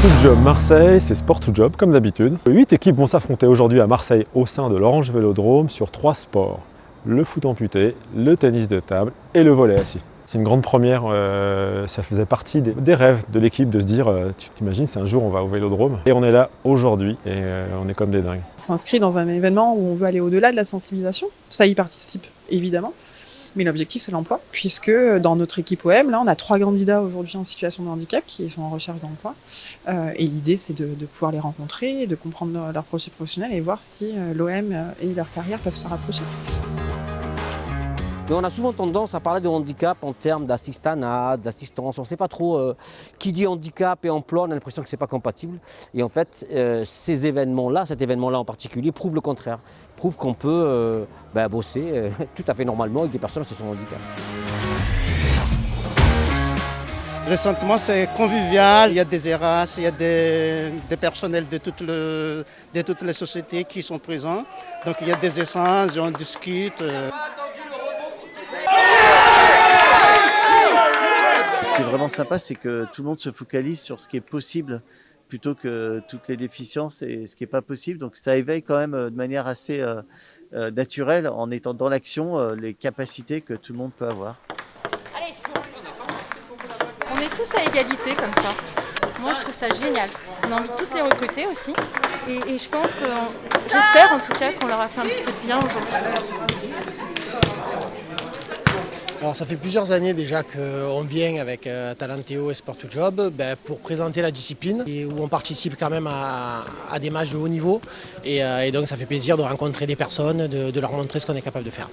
Sport2Job Marseille, c'est Sport2Job comme d'habitude. 8 équipes vont s'affronter aujourd'hui à Marseille au sein de l'Orange Vélodrome sur 3 sports. Le foot amputé, le tennis de table et le volley assis. C'est une grande première, ça faisait partie des rêves de l'équipe de se dire, tu t'imagines, c'est un jour on va au Vélodrome. Et on est là aujourd'hui et on est comme des dingues. On s'inscrit dans un événement où on veut aller au-delà de la sensibilisation, ça y participe évidemment. Mais l'objectif, c'est l'emploi, puisque dans notre équipe OM, là, on a 3 candidats aujourd'hui en situation de handicap qui sont en recherche d'emploi. Et l'idée, c'est de pouvoir les rencontrer, de comprendre leur projet professionnel et voir si l'OM et leur carrière peuvent se rapprocher. Mais on a souvent tendance à parler de handicap en termes d'assistanat, d'assistance. On ne sait pas trop qui dit handicap et emploi, on a l'impression que ce n'est pas compatible. Et en fait, ces événements-là, cet événement-là en particulier, prouve le contraire. Prouve qu'on peut bosser tout à fait normalement avec des personnes en situation de handicap. Récemment, c'est convivial. Il y a des ERAS, il y a des personnels de toutes les sociétés qui sont présents. Donc il y a des échanges, on discute. Ce qui est vraiment sympa, c'est que tout le monde se focalise sur ce qui est possible plutôt que toutes les déficiences et ce qui n'est pas possible. Donc ça éveille quand même de manière assez naturelle, en étant dans l'action, les capacités que tout le monde peut avoir. On est tous à égalité comme ça. Moi je trouve ça génial. On a envie de tous les recruter aussi. Et je pense que, j'espère en tout cas qu'on leur a fait un petit peu de bien aujourd'hui. Alors ça fait plusieurs années déjà qu'on vient avec Talenteo et Sport2Job pour présenter la discipline et où on participe quand même à des matchs de haut niveau et donc ça fait plaisir de rencontrer des personnes, de leur montrer ce qu'on est capable de faire.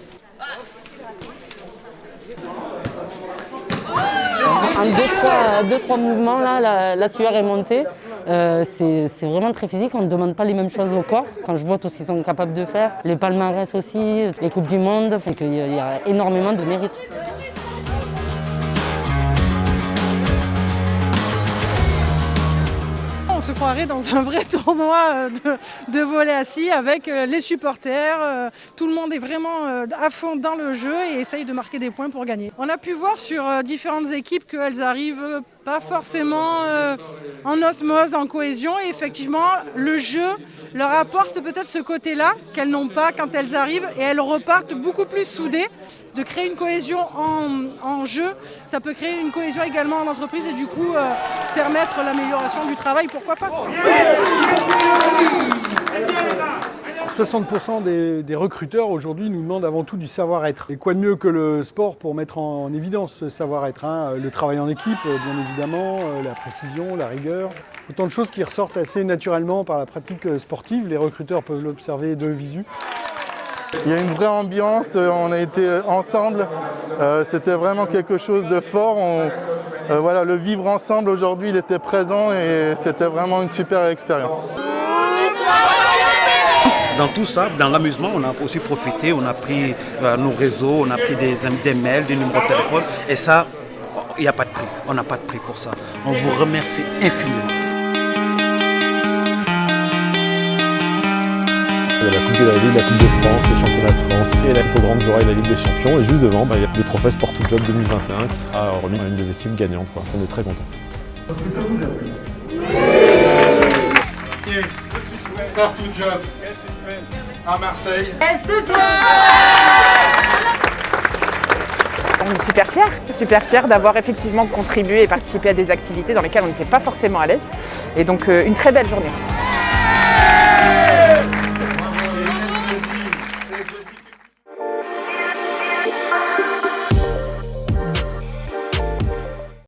En 2-3 mouvements, là, la sueur est montée. C'est vraiment très physique, on ne demande pas les mêmes choses au corps. Quand je vois tout ce qu'ils sont capables de faire, les palmarès aussi, les Coupes du Monde, il y a énormément de mérite. On se croirait dans un vrai tournoi de volley assis avec les supporters. Tout le monde est vraiment à fond dans le jeu et essaye de marquer des points pour gagner. On a pu voir sur différentes équipes qu'elles arrivent pas forcément en osmose, en cohésion. Et effectivement, le jeu leur apporte peut-être ce côté-là qu'elles n'ont pas quand elles arrivent et elles repartent beaucoup plus soudées. De créer une cohésion en jeu, ça peut créer une cohésion également en entreprise et du coup permettre l'amélioration du travail, pourquoi pas. 60% des recruteurs aujourd'hui nous demandent avant tout du savoir-être. Et quoi de mieux que le sport pour mettre en évidence ce savoir-être, hein. Le travail en équipe, bien évidemment, la précision, la rigueur. Autant de choses qui ressortent assez naturellement par la pratique sportive. Les recruteurs peuvent l'observer de visu. Il y a une vraie ambiance, on a été ensemble, c'était vraiment quelque chose de fort. Voilà, le vivre ensemble aujourd'hui, il était présent et c'était vraiment une super expérience. Dans tout ça, dans l'amusement, on a aussi profité, on a pris nos réseaux, on a pris des mails, des numéros de téléphone et ça, il n'y a pas de prix, on n'a pas de prix pour ça. On vous remercie infiniment. Il y a la Coupe de la Ville, la Coupe de France, le Championnat de France et la Coupe aux grandes oreilles, la Ligue des Champions. Et juste devant, il y a le trophée Sport2Job 2021 qui sera remis à une des équipes gagnantes. On est très contents. Est-ce que ça vous a plu? Ok, Sport2Job à Marseille. On est super fiers d'avoir effectivement contribué et participé à des activités dans lesquelles on n'était pas forcément à l'aise. Et donc une très belle journée.